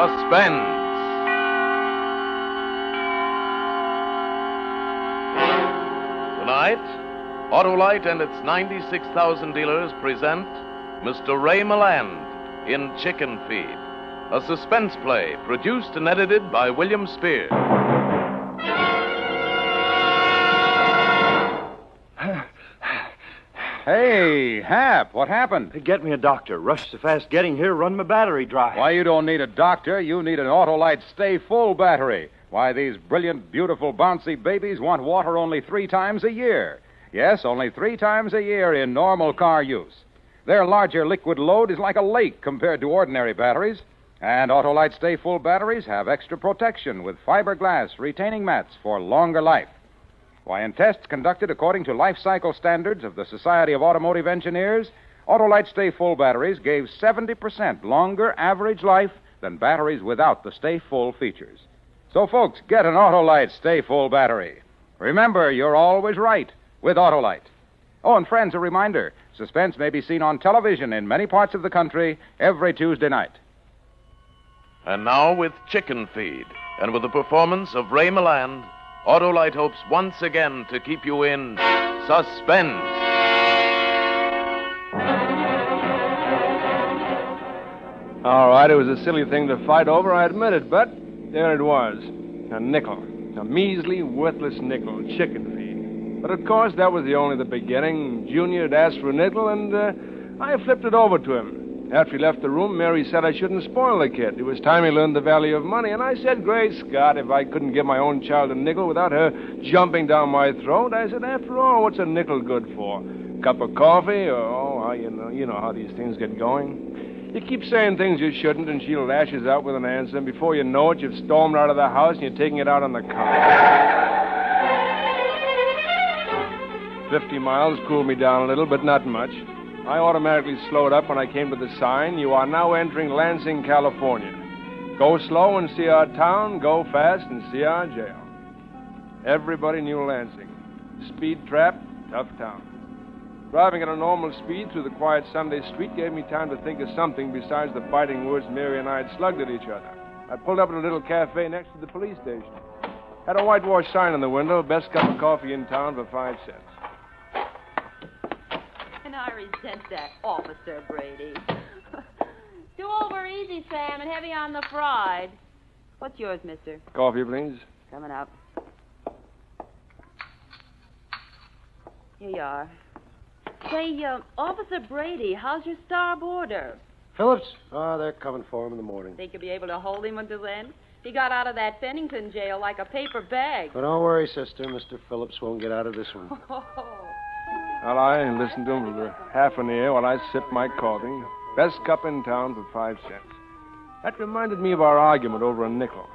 Suspense. Tonight, Autolite and its 96,000 dealers present Mr. Ray MILLAND in Chicken Feed, a suspense play produced and edited by William Spears. Hey, Hap, what happened? Get me a doctor. Rush so fast getting here, run my battery dry. Why, you don't need a doctor. You need an Autolite Stay Full battery. Why, these brilliant, beautiful, bouncy babies want water only 3 times a year. Yes, only 3 times a year in normal car use. Their larger liquid load is like a lake compared to ordinary batteries. And Autolite Stay Full batteries have extra protection with fiberglass retaining mats for longer life. Why, in tests conducted according to life cycle standards of the Society of Automotive Engineers, Autolite Stay Full batteries gave 70% longer average life than batteries without the Stay Full features. So, folks, get an Autolite Stay Full battery. Remember, you're always right with Autolite. Oh, and friends, a reminder, Suspense may be seen on television in many parts of the country every Tuesday night. And now with Chicken Feed, and with the performance of Ray MILLAND, Autolite hopes once again to keep you in suspense. All right, it was a silly thing to fight over, I admit it, but there it was. A nickel. A measly, worthless nickel. Chicken feed. But, of course, that was only the beginning. Junior had asked for a nickel, and I flipped it over to him. After he left the room, Mary said I shouldn't spoil the kid. It was time he learned the value of money. And I said, Great Scott, if I couldn't give my own child a nickel without her jumping down my throat, I said, after all, what's a nickel good for? Cup of coffee? Or, you know how these things get going. You keep saying things you shouldn't, and she lashes out with an answer, and before you know it, you've stormed out of the house, and you're taking it out on the car. 50 miles cooled me down a little, but not much. I automatically slowed up when I came to the sign, "You are now entering Lansing, California. Go slow and see our town, go fast and see our jail." Everybody knew Lansing. Speed trap, tough town. Driving at a normal speed through the quiet Sunday street gave me time to think of something besides the biting words Mary and I had slugged at each other. I pulled up at a little cafe next to the police station. Had a whitewash sign on the window, best cup of coffee in town for 5 cents. And I resent that, Officer Brady. Do over easy, Sam, and heavy on the fried. What's yours, mister? Coffee, please. Coming up. Here you are. Say, Officer Brady, how's your star order? Phillips? They're coming for him in the morning. Think you'll be able to hold him until then? He got out of that Bennington jail like a paper bag. But don't worry, sister. Mr. Phillips won't get out of this one. Well, I listened to him for half an ear while I sipped my coffee. Best cup in town for 5 cents. That reminded me of our argument over a nickel.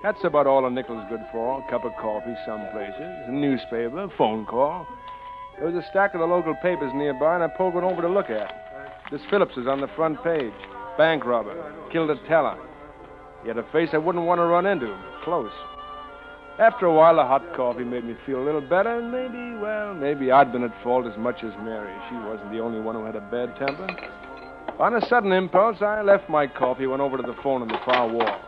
That's about all a nickel's good for. A cup of coffee some places, a newspaper, a phone call. There was a stack of the local papers nearby, and I pulled one over to look at. This Phillips is on the front page. Bank robber. Killed a teller. He had a face I wouldn't want to run into. Close. After a while, the hot coffee made me feel a little better, and maybe I'd been at fault as much as Mary. She wasn't the only one who had a bad temper. On a sudden impulse, I left my coffee, went over to the phone on the far wall.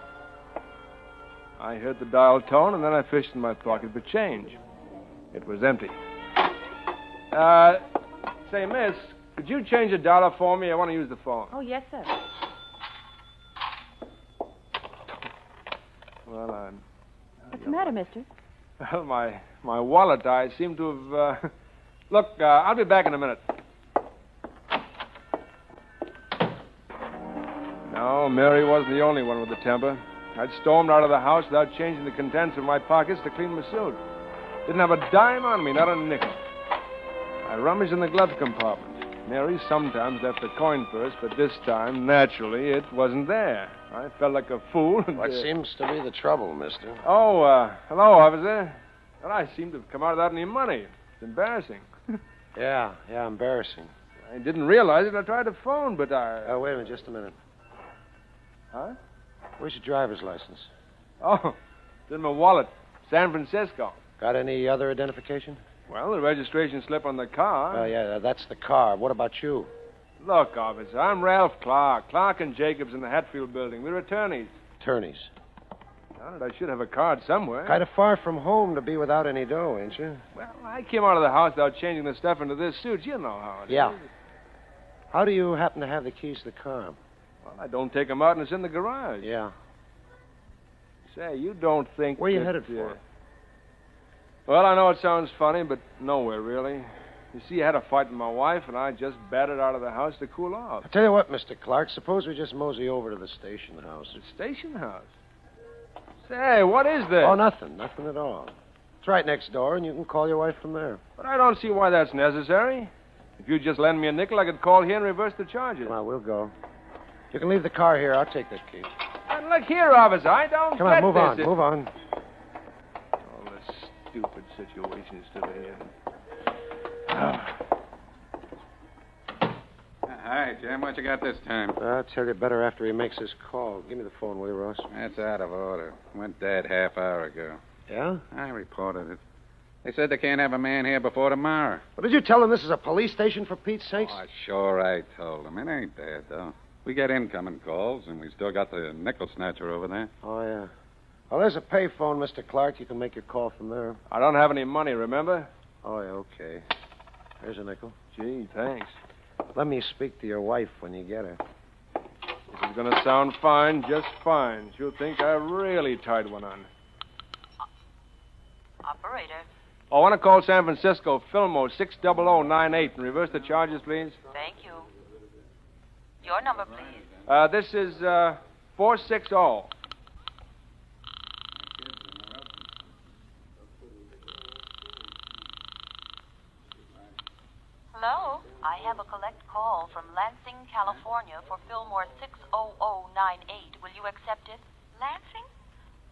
I heard the dial tone, and then I fished in my pocket for change. It was empty. Say, miss, could you change $1 for me? I want to use the phone. Oh, yes, sir. Well, What's the matter, mister? Well, my wallet, I seem to have, Look, I'll be back in a minute. No, Mary wasn't the only one with a temper. I'd stormed out of the house without changing the contents of my pockets to clean my suit. Didn't have a dime on me, not a nickel. I rummaged in the glove compartment. Mary sometimes left a coin purse, but this time, naturally, it wasn't there. I felt like a fool. What seems to be the trouble, mister? Oh, hello, officer. Well, I seem to have come out without any money. It's embarrassing. Yeah, embarrassing. I didn't realize it. I tried to phone, but I... Oh, wait a minute, just a minute. Huh? Where's your driver's license? Oh, it's in my wallet. San Francisco. Got any other identification? Well, the registration slip on the car. Oh, yeah, that's the car. What about you? Look, officer, I'm Ralph Clark. Clark and Jacobs in the Hatfield building. We're attorneys. Attorneys. Darn it, I should have a card somewhere. Kind of far from home to be without any dough, ain't you? Well, I came out of the house without changing the stuff into this suit. You know how it Yeah. is. How do you happen to have the keys to the car? Well, I don't take them out and it's in the garage. Yeah. Say, you don't think Where you that, headed for? Well, I know it sounds funny, but nowhere, really. You see, I had a fight with my wife, and I just batted out of the house to cool off. I'll tell you what, Mr. Clark, suppose we just mosey over to the station house. The station house? Say, what is this? Oh, nothing. Nothing at all. It's right next door, and you can call your wife from there. But I don't see why that's necessary. If you'd just lend me a nickel, I could call here and reverse the charges. Well, we'll go. You can leave the car here. I'll take that key. And look here, officer, I don't Come get on, move this. on, move on. All this stupid situations today. Hi, Jim. What you got this time? I'll tell you better after he makes his call. Give me the phone, will you, Ross? That's out of order. Went dead half-hour ago. Yeah? I reported it. They said they can't have a man here before tomorrow. Well, did you tell him this is a police station, for Pete's sakes? Oh, sure I told them. It ain't dead, though. We get incoming calls, and we still got the nickel snatcher over there. Oh, yeah. Well, there's a payphone, Mr. Clark. You can make your call from there. I don't have any money, remember? Oh, yeah, okay. There's a nickel. Gee, thanks. Let me speak to your wife when you get her. This is going to sound fine, just fine. She'll think I really tied one on. Operator. I want to call San Francisco, Filmo 60098, and reverse the charges, please. Thank you. Your number, please. This is 460. Hello? I have a collect call from Lansing, California for Fillmore 60098. Will you accept it? Lansing?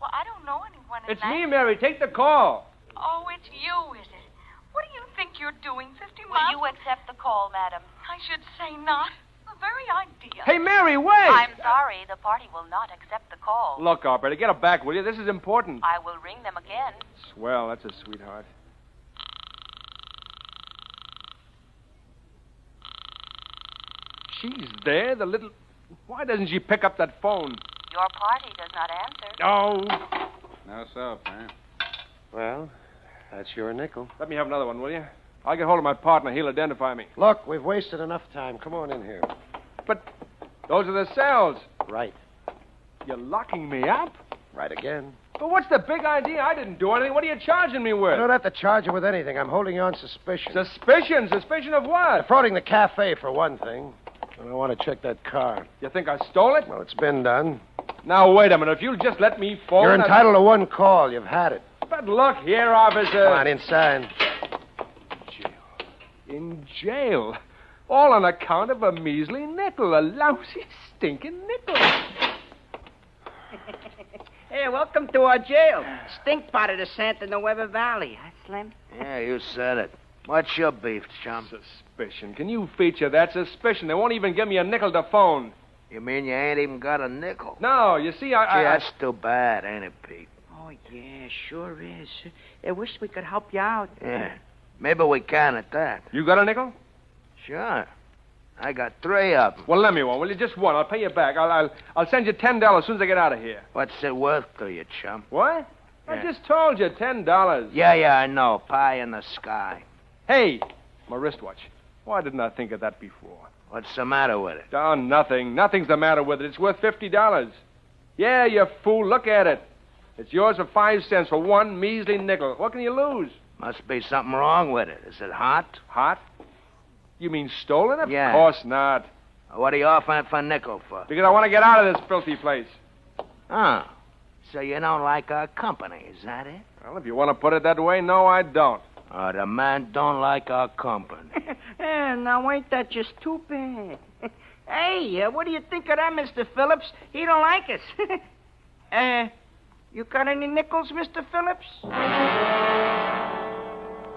Well, I don't know anyone in It's me, Lansing. Mary. Take the call. Oh, it's you, is it? What do you think you're doing, 50 Will miles? you accept the call, madam? I should say not. The very idea. Hey, Mary, wait! I'm sorry, the party will not accept the call. Look, operator, get her back, will you? This is important. I will ring them again. Swell, that's a sweetheart. She's there, the little... Why doesn't she pick up that phone? Your party does not answer. Oh. No soap, huh? Well, that's your nickel. Let me have another one, will you? I'll get hold of my partner. He'll identify me. Look, we've wasted enough time. Come on in here. But those are the cells. Right. You're locking me up? Right again. But what's the big idea? I didn't do anything. What are you charging me with? I don't have to charge you with anything. I'm holding you on suspicion. Suspicion? Suspicion of what? Defrauding the cafe, for one thing. And I want to check that car. You think I stole it? Well, it's been done. Now, wait a minute. If you'll just let me phone... You're entitled to one call. You've had it. But look here, officer. Come on, inside. In jail. All on account of a measly nickel. A lousy, stinking nickel. Hey, welcome to our jail. Stink pot of the Santa Nueva Valley. Huh, Slim? Yeah, you said it. What's your beef, chum? Suspicion. Can you feature that suspicion? They won't even give me a nickel to phone. You mean you ain't even got a nickel? No, you see, Gee, that's too bad, ain't it, Pete? Oh, yeah, sure is. I wish we could help you out. Yeah. Maybe we can at that. You got a nickel? Sure. I got 3 of them. Well, lend me one, will you? Just one. I'll pay you back. I'll send you $10 as soon as I get out of here. What's it worth to you, chum? What? I Yeah. just told you, $10. Yeah, I know. Pie in the sky. Hey, my wristwatch. Why didn't I think of that before? What's the matter with it? Oh, nothing. Nothing's the matter with it. It's worth $50. Yeah, you fool. Look at it. It's yours for 5 cents for one measly nickel. What can you lose? Must be something wrong with it. Is it hot? Hot? You mean stolen? Of Yeah. course not. What are you offering it for a nickel for? Because I want to get out of this filthy place. Oh. So you don't like our company, is that it? Well, if you want to put it that way, no, I don't. Oh, the man don't like our company. Now, ain't that just too bad? Hey, what do you think of that, Mr. Phillips? He don't like us. You got any nickels, Mr. Phillips?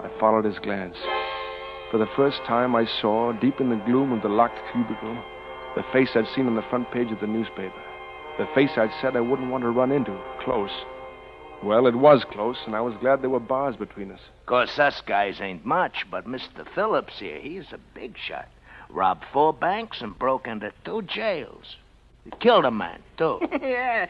I followed his glance. For the first time, I saw, deep in the gloom of the locked cubicle, the face I'd seen on the front page of the newspaper. The face I'd said I wouldn't want to run into, close. Well, it was close, and I was glad there were bars between us. Of course, us guys ain't much, but Mr. Phillips here, he's a big shot. Robbed 4 banks and broke into 2 jails. You killed a man, too. Yeah,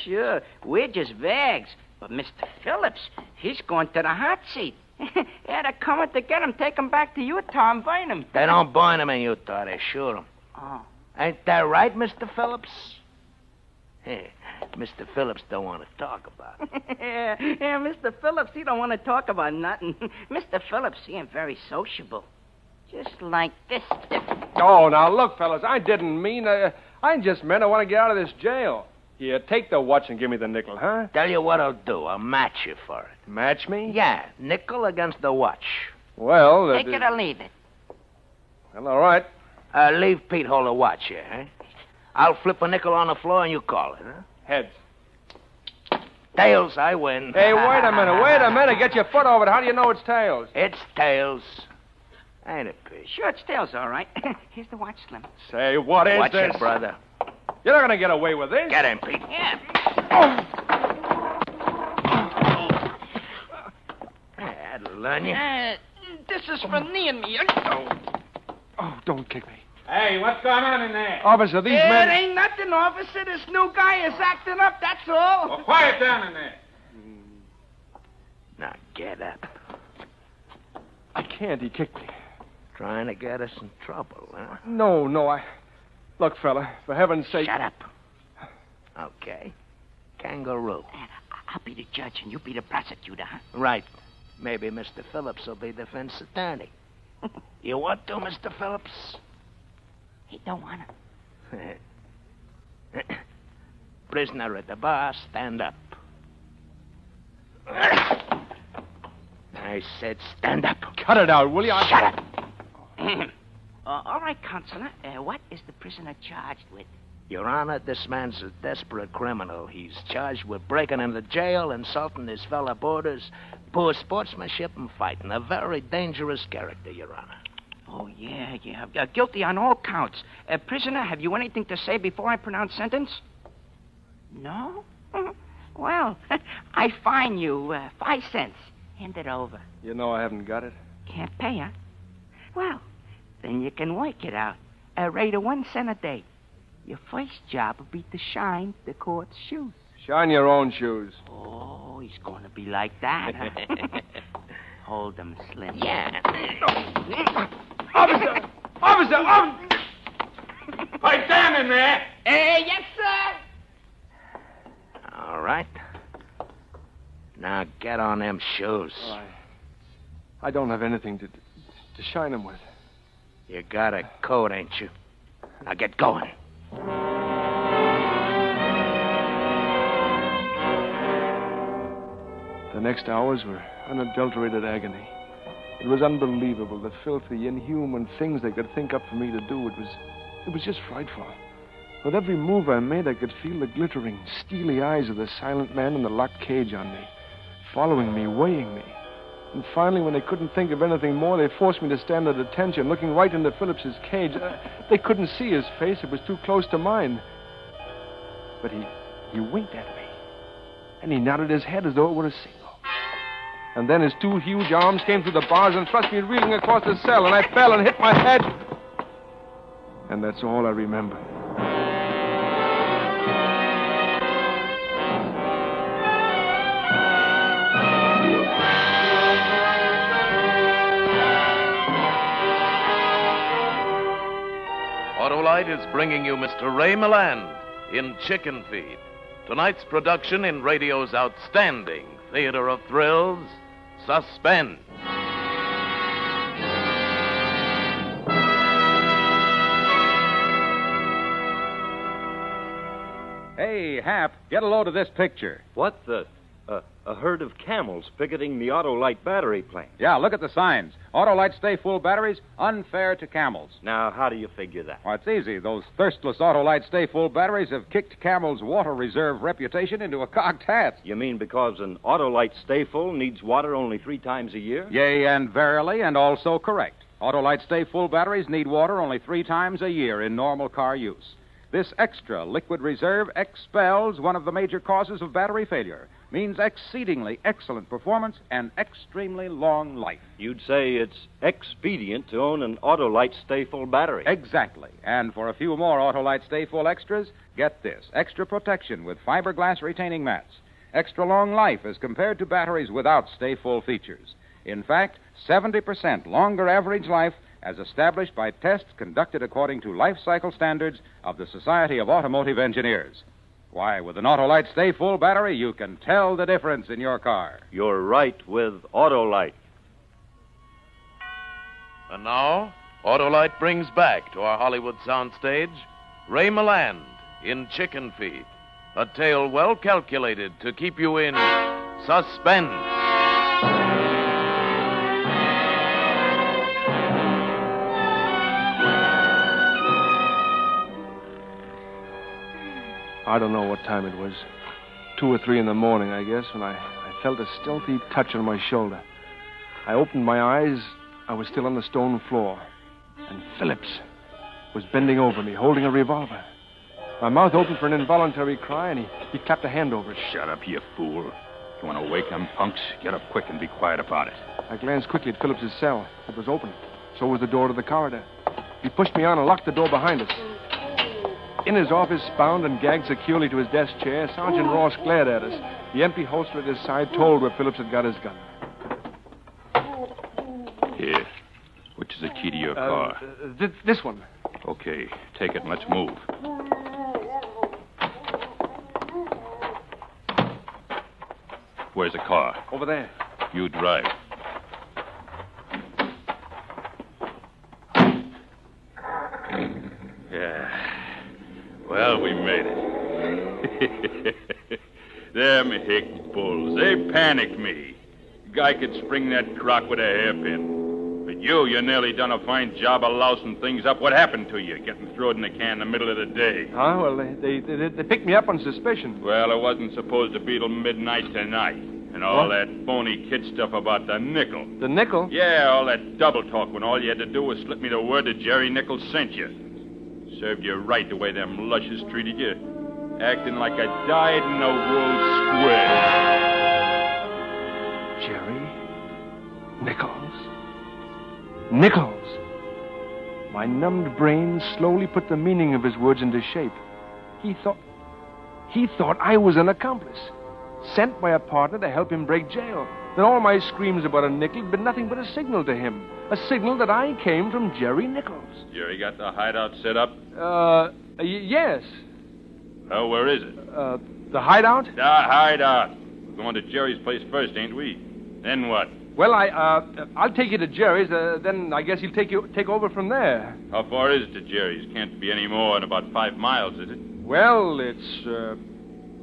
sure. We're just vags. But Mr. Phillips, he's going to the hot seat. Yeah, they're coming to get him, take him back to Utah and burn him. They don't burn him in Utah. They shoot him. Oh. Ain't that right, Mr. Phillips? Hey, Mr. Phillips don't want to talk about it. Yeah, Mr. Phillips, he don't want to talk about nothing. Mr. Phillips, he ain't very sociable. Just like this. Oh, now look, fellas, I didn't mean... I just meant I want to get out of this jail. Here, take the watch and give me the nickel, huh? Tell you what I'll do. I'll match you for it. Match me? Yeah, nickel against the watch. Well... Take it or leave it. Well, all right. Leave Pete hold the watch here, huh? I'll flip a nickel on the floor and you call it, huh? Heads. Tails, I win. Hey, wait a minute. Get your foot over it. How do you know it's tails? It's tails. Ain't it, Pete? Sure, it's tails, all right. Here's the watch, Slim. Say, what is Watch this? it, brother. You're not going to get away with this. Get him, Pete. Yeah. That'll learn you. This is for me and me. Oh, don't kick me. Hey, what's going on in there? Officer, these men... It ain't nothing, officer. This new guy is acting up, that's all. Well, quiet down in there. Now, get up. I can't. He kicked me. Trying to get us in trouble, huh? No, Look, fella, for heaven's sake... Shut up. Okay. Kangaroo. I'll be the judge and you be the prosecutor, huh? Right. Maybe Mr. Phillips will be defense attorney. You want to, Mr. Phillips? He don't want to. Prisoner at the bar, stand up. I said stand up. Cut it out, will you? Shut up. All right, Counselor. What is the prisoner charged with? Your Honor, this man's a desperate criminal. He's charged with breaking into jail, insulting his fellow boarders, poor sportsmanship, and fighting. A very dangerous character, Your Honor. Oh, yeah. Guilty on all counts. Prisoner, have you anything to say before I pronounce sentence? No? Well, I fine you 5 cents. Hand it over. You know I haven't got it. Can't pay, huh? Well, then you can work it out. A rate of 1 cent a day. Your first job will be to shine the court's shoes. Shine your own shoes. Oh, he's going to be like that, huh? Hold them, Slim. Yeah. Officer! Pipe down in there. Yes, sir. All right. Now get on them shoes. Oh, I don't have anything to shine them with. You got a coat, ain't you? Now get going. The next hours were unadulterated agony. It was unbelievable, the filthy, inhuman things they could think up for me to do. It was just frightful. With every move I made, I could feel the glittering, steely eyes of the silent man in the locked cage on me, following me, weighing me. And finally, when they couldn't think of anything more, they forced me to stand at attention, looking right into Phillips's cage. They couldn't see his face. It was too close to mine. But he winked at me, and he nodded his head as though it were a signal. And then his 2 huge arms came through the bars and thrust me reeling across the cell, and I fell and hit my head. And that's all I remember. Autolite is bringing you Mr. Ray Milland in Chicken Feed. Tonight's production in radio's outstanding theater of thrills, Suspense. Hey, Hap, get a load of this picture. What the? A herd of camels picketing the Autolite battery plant. Yeah, look at the signs. Autolite Stay Full batteries, unfair to camels. Now, how do you figure that? Well, it's easy. Those thirstless Autolite Stay Full batteries have kicked Camel's water reserve reputation into a cocked hat. You mean because an Autolite Stay Full needs water only 3 times a year? Yea, and verily, and also correct. Autolite Stay Full batteries need water only 3 times a year in normal car use. This extra liquid reserve expels one of the major causes of battery failure, means exceedingly excellent performance and extremely long life. You'd say it's expedient to own an Autolite Stay Full battery. Exactly. And for a few more Autolite Stay Full extras, get this. Extra protection with fiberglass retaining mats. Extra long life as compared to batteries without Stay Full features. In fact, 70% longer average life as established by tests conducted according to life cycle standards of the Society of Automotive Engineers. Why, with an Autolite Stay Full battery, you can tell the difference in your car. You're right with Autolite. And now, Autolite brings back to our Hollywood soundstage Ray Milland in Chicken Feed, a tale well calculated to keep you in suspense. I don't know what time it was. 2 or 3 in the morning, I guess, when I felt a stealthy touch on my shoulder. I opened my eyes. I was still on the stone floor. And Phillips was bending over me, holding a revolver. My mouth opened for an involuntary cry, and he clapped a hand over it. Shut up, you fool. You want to wake them punks? Get up quick and be quiet about it. I glanced quickly at Phillips's cell. It was open. So was the door to the corridor. He pushed me on and locked the door behind us. In his office, bound and gagged securely to his desk chair, Sergeant Ross glared at us. The empty holster at his side told where Phillips had got his gun. Here. Which is the key to your car? This one. Okay, take it and let's move. Where's the car? Over there. You drive. Yeah. Well, we made it. Them hick bulls, they panicked me. Guy could spring that crock with a hairpin. But you nearly done a fine job of lousing things up. What happened to you, getting thrown in the can in the middle of the day? Huh? Well, they picked me up on suspicion. Well, it wasn't supposed to be till midnight tonight. And all that phony kid stuff about the nickel. The nickel? Yeah, all that double talk when all you had to do was slip me the word that Jerry Nichols sent you. Served you right the way them lushes treated you. Acting like a dyed-in-the-wool squid. Jerry Nichols? Nichols! My numbed brain slowly put the meaning of his words into shape. He thought I was an accomplice, sent by a partner to help him break jail. Then all my screams about a nickel had been nothing but a signal to him. A signal that I came from Jerry Nichols. Jerry got the hideout set up? Yes. Oh, where is it? The hideout? The hideout. We're going to Jerry's place first, ain't we? Then what? Well, I'll take you to Jerry's. Then I guess he'll take over from there. How far is it to Jerry's? Can't be any more than about 5 miles, is it? Well, it's,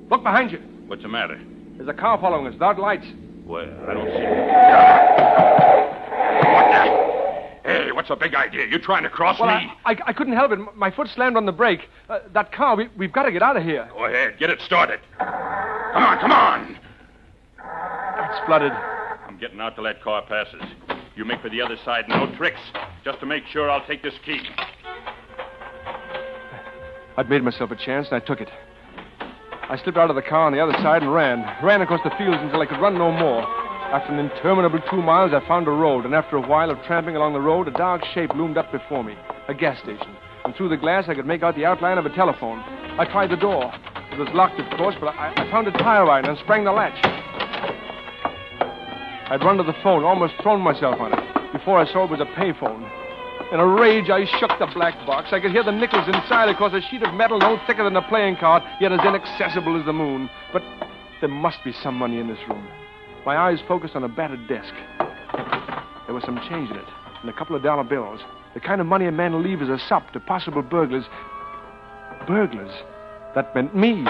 look behind you. What's the matter? There's a car following us without lights. Well, I don't see it. What the? Hey, what's the big idea? You trying to cross me? I couldn't help it. My foot slammed on the brake. That car, we've got to get out of here. Go ahead. Get it started. Come on, come on. It's flooded. I'm getting out till that car passes. You make for the other side, no tricks. Just to make sure, I'll take this key. I'd made myself a chance, and I took it. I slipped out of the car on the other side and ran. Ran across the fields until I could run no more. After an interminable 2 miles, I found a road, and after a while of tramping along the road, a dark shape loomed up before me. A gas station. And through the glass, I could make out the outline of a telephone. I tried the door. It was locked, of course, but I found a tire iron and sprang the latch. I'd run to the phone, almost thrown myself on it. Before I saw it was a payphone. In a rage, I shook the black box. I could hear the nickels inside across a sheet of metal no thicker than a playing card, yet as inaccessible as the moon. But there must be some money in this room. My eyes focused on a battered desk. There was some change in it, and a couple of dollar bills. The kind of money a man will leave as a sup to possible burglars. Burglars? That meant me.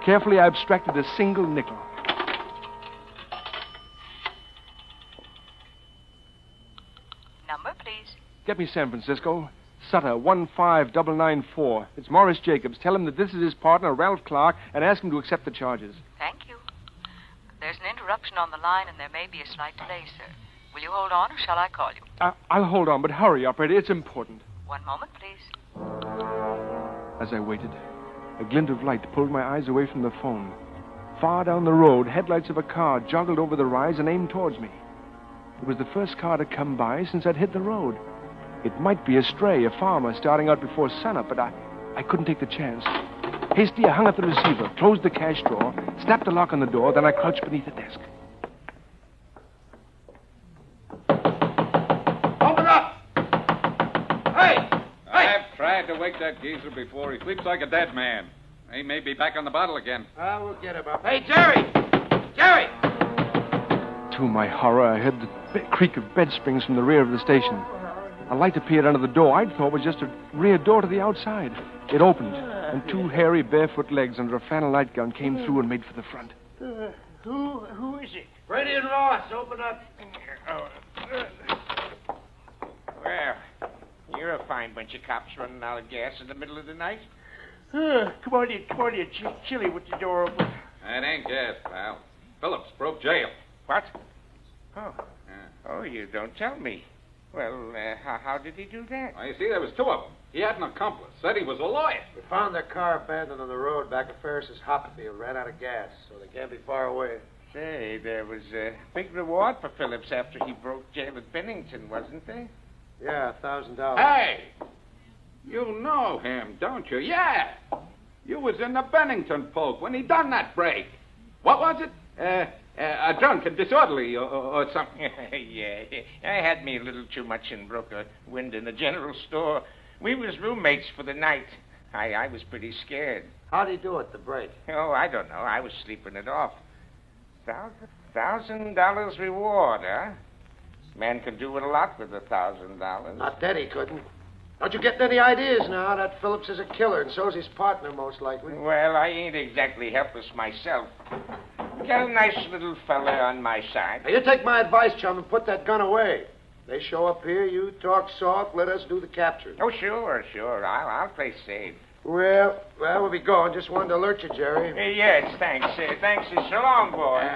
Carefully, I abstracted a single nickel. Number, please. Get me San Francisco. Sutter, 15994. It's Morris Jacobs. Tell him that this is his partner, Ralph Clark, and ask him to accept the charges. Thank you. There's an interruption on the line, and there may be a slight delay, sir. Will you hold on, or shall I call you? I'll hold on, but hurry, operator. It's important. One moment, please. As I waited, a glint of light pulled my eyes away from the phone. Far down the road, headlights of a car joggled over the rise and aimed towards me. It was the first car to come by since I'd hit the road. It might be a stray, a farmer starting out before sunup, but I couldn't take the chance. Hastily, I hung up the receiver, closed the cash drawer, snapped the lock on the door, then I crouched beneath the desk. Open up! Hey! I've tried to wake that geezer before. He sleeps like a dead man. He may be back on the bottle again. We'll get him up. Hey, Jerry! Jerry! To my horror, I heard the creak of bed springs from the rear of the station. A light appeared under the door I thought was just a rear door to the outside. It opened, and two hairy, barefoot legs under a flannel nightgown came through and made for the front. Who is it? Brady and Ross, open up. Well, you're a fine bunch of cops running out of gas in the middle of the night. Come on in, Chili with the door open. That ain't gas, pal. Phillips broke jail. What? Oh. Oh, you don't tell me. Well, how did he do that? Well, you see, there was two of them. He had an accomplice. Said he was a lawyer. We found their car abandoned on the road back of Ferris's hop field. Ran out of gas, so they can't be far away. Say, there was a big reward for Phillips after he broke jail at Bennington, wasn't there? Yeah, $1,000. Hey! You know him, don't you? Yeah. You was in the Bennington poke when he done that break. What was it? A drunk and disorderly or something. Yeah, I had me a little too much and broke a wind in the general store. We was roommates for the night. I was pretty scared. How'd he do it, the break? Oh, I don't know. I was sleeping it off. $1,000 reward, huh? Man could do it a lot with $1,000. Not that he couldn't. Don't you get any ideas now? That Phillips is a killer, and so's his partner, most likely. Well, I ain't exactly helpless myself. Got a nice little fella on my side. Now, you take my advice, chum, and put that gun away. They show up here, you talk soft, let us do the capturing. Oh, sure. I'll play safe. Well, we'll be going. Just wanted to alert you, Jerry. Yes, thanks. Thanks. So long, boys.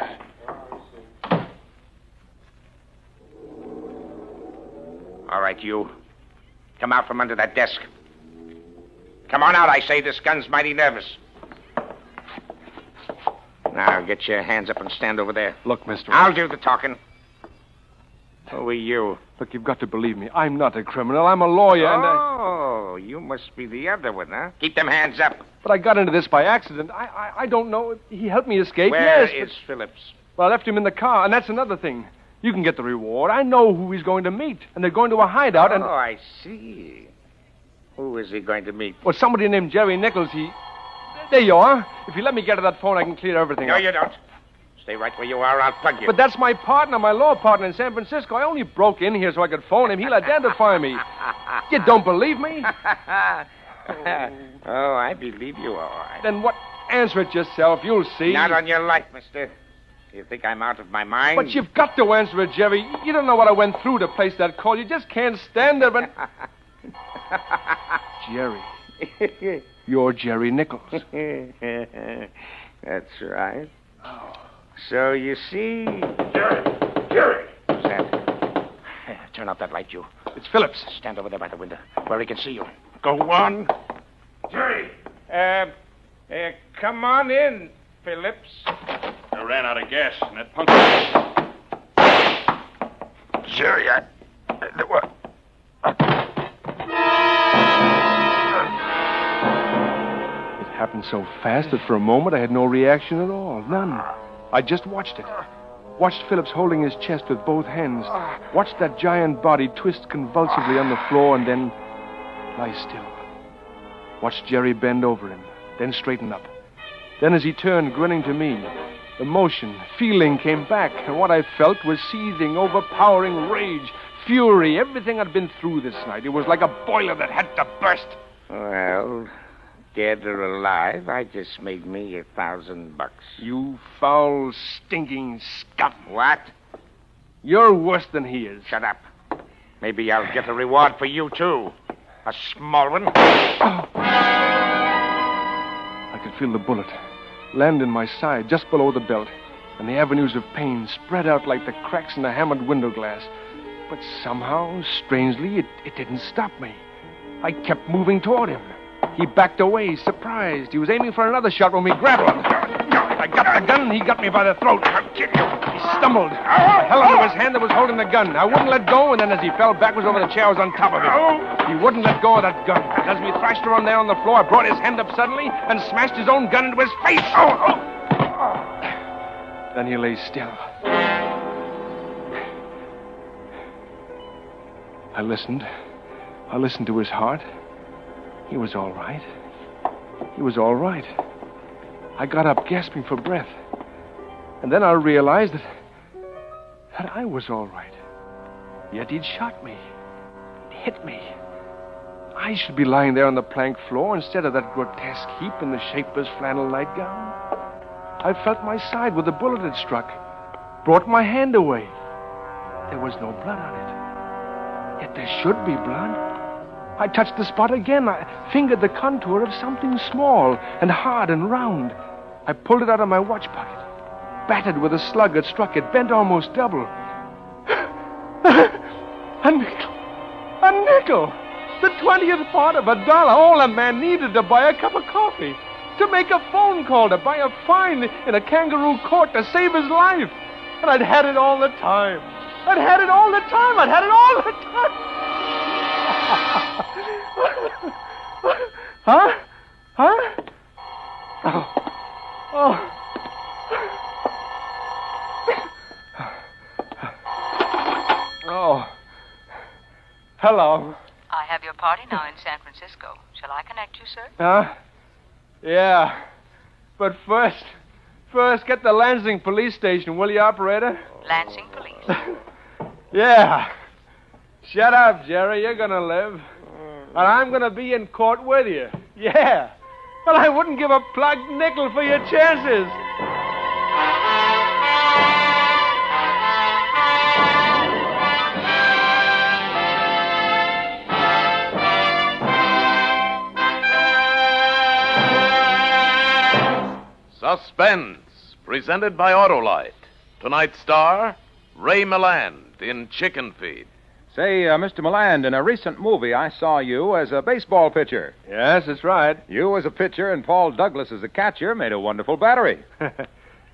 All right, you. Come out from under that desk. Come on out, I say. This gun's mighty nervous. Now, get your hands up and stand over there. Look, mister. I'll do the talking. Who are you? Look, you've got to believe me. I'm not a criminal. I'm a lawyer, and Oh, you must be the other one, huh? Keep them hands up. But I got into this by accident. I don't know. He helped me escape. Where yes, is Phillips? Well, I left him in the car, and that's another thing. You can get the reward. I know who he's going to meet, and they're going to a hideout, and... Oh, I see. Who is he going to meet? Well, somebody named Jerry Nichols. There you are. If you let me get to that phone, I can clear everything No, up. you don't. Stay right where you are. I'll plug you. But that's my partner, my law partner in San Francisco. I only broke in here so I could phone him. He'll identify me. You don't believe me? Oh, I believe you, all right. Then what? Answer it yourself. You'll see. Not on your life, mister. You think I'm out of my mind? But you've got to answer it, Jerry. You don't know what I went through to place that call. You just can't stand it, but... Jerry. You're Jerry Nichols. That's right. So you see... Jerry! Who's that? Turn off that light, you. It's Phillips. Stand over there by the window, where he can see you. Go on. Jerry! Come on in, Phillips. I ran out of gas, and that punk... Jerry, what? It happened so fast that for a moment I had no reaction at all. None. I just watched it. Watched Phillips holding his chest with both hands. Watched that giant body twist convulsively on the floor and then lie still. Watched Jerry bend over him, then straighten up. Then as he turned, grinning to me, emotion, feeling came back, and what I felt was seething, overpowering rage, fury, everything I'd been through this night. It was like a boiler that had to burst. Well, dead or alive, I just made me $1,000. You foul, stinking scum. What? You're worse than he is. Shut up. Maybe I'll get a reward for you, too. A small one. I could feel the bullet land in my side just below the belt, and the avenues of pain spread out like the cracks in the hammered window glass. But somehow, strangely, it didn't stop me. I kept moving toward him. He backed away, surprised. He was aiming for another shot when we grappled. I I got the gun, and he got me by the throat. He stumbled. I held onto his hand that was holding the gun. I wouldn't let go, and then as he fell backwards over the chair, I was on top of him. He wouldn't let go of that gun. As we thrashed around there on the floor, I brought his hand up suddenly and smashed his own gun into his face. Then he lay still. I listened. I listened to his heart. He was all right. He was all right. I got up gasping for breath. And then I realized that I was all right. Yet he'd shot me. He'd hit me. I should be lying there on the plank floor instead of that grotesque heap in the shapeless flannel nightgown. I felt my side where the bullet had struck. Brought my hand away. There was no blood on it. Yet there should be blood. I touched the spot again. I fingered the contour of something small and hard and round. I pulled it out of my watch pocket. Battered with a slug that struck it, bent almost double. A nickel. A nickel! The 20th part of $1. All a man needed to buy a cup of coffee. To make a phone call, to buy a fine in a kangaroo court to save his life. And I'd had it all the time. I'd had it all the time. I'd had it all the time. Huh? Huh? Oh. Oh. Hello. I have your party now in San Francisco. Shall I connect you, sir? Huh? Yeah. But first get the Lansing police station, will you, operator? Lansing Police. Yeah. Shut up, Jerry. You're gonna live. And I'm gonna be in court with you. Yeah. Well, I wouldn't give a plugged nickel for your chances. Suspense, presented by Autolite. Tonight's star, Ray MILLAND in Chicken Feed. Say, Mr. MILLAND, in a recent movie, I saw you as a baseball pitcher. Yes, that's right. You as a pitcher and Paul Douglas as a catcher made a wonderful battery.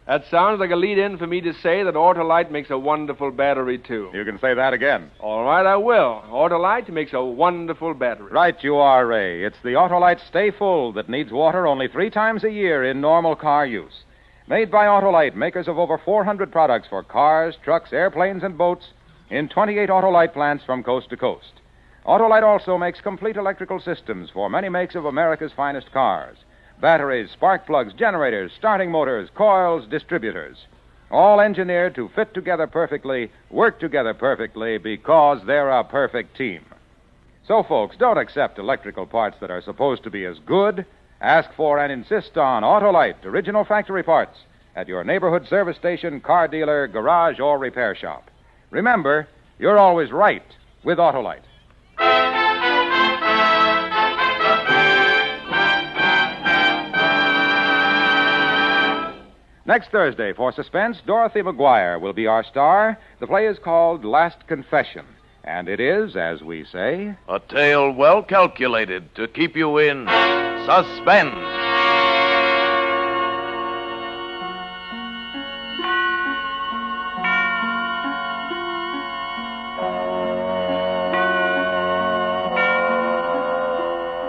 That sounds like a lead-in for me to say that Autolite makes a wonderful battery, too. You can say that again. All right, I will. Autolite makes a wonderful battery. Right you are, Ray. It's the Autolite Stay Full that needs water only 3 times a year in normal car use. Made by Autolite, makers of over 400 products for cars, trucks, airplanes, and boats in 28 Autolite plants from coast to coast. Autolite also makes complete electrical systems for many makes of America's finest cars. Batteries, spark plugs, generators, starting motors, coils, distributors. All engineered to fit together perfectly, work together perfectly, because they're a perfect team. So, folks, don't accept electrical parts that are supposed to be as good. Ask for and insist on Autolite, original factory parts, at your neighborhood service station, car dealer, garage, or repair shop. Remember, you're always right with Autolite. Next Thursday, for Suspense, Dorothy McGuire will be our star. The play is called Last Confession, and it is, as we say, a tale well calculated to keep you in suspense.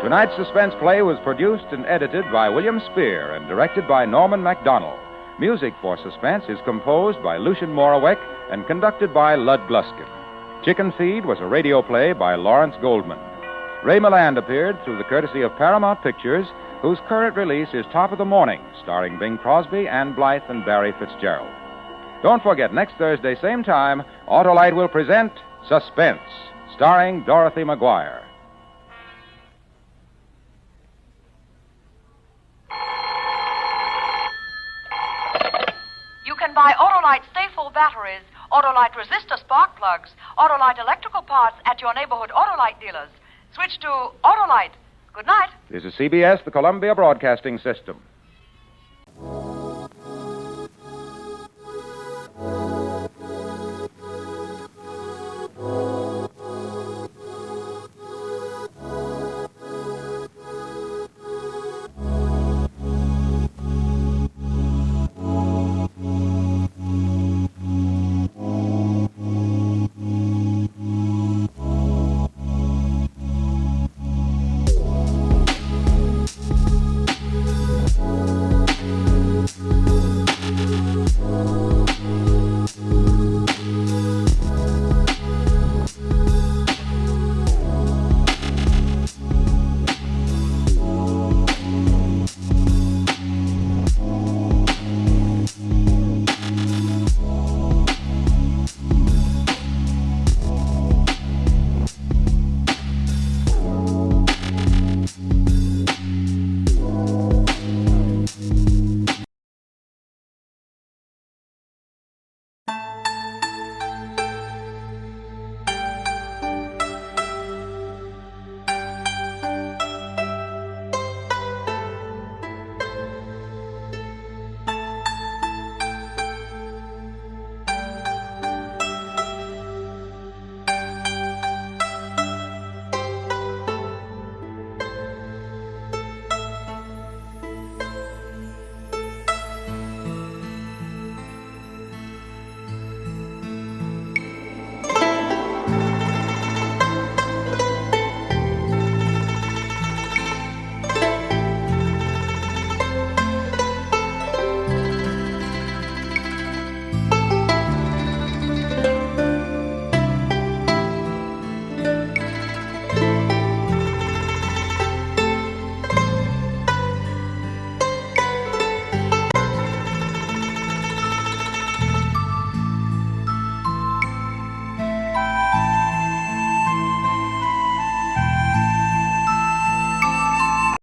Tonight's suspense play was produced and edited by William Spear and directed by Norman MacDonald. Music for Suspense is composed by Lucien Moraweck and conducted by Lud Gluskin. Chicken Feed was a radio play by Lawrence Goldman. Ray MILLAND appeared through the courtesy of Paramount Pictures, whose current release is Top of the Morning, starring Bing Crosby, Ann Blythe, and Barry Fitzgerald. Don't forget, next Thursday, same time, Autolite will present Suspense, starring Dorothy McGuire. You can buy Autolite Stay Full batteries, Autolite resistor spark plugs, Autolite electrical parts at your neighborhood Autolite dealers. Switch to Autolite. Good night. This is CBS, the Columbia Broadcasting System.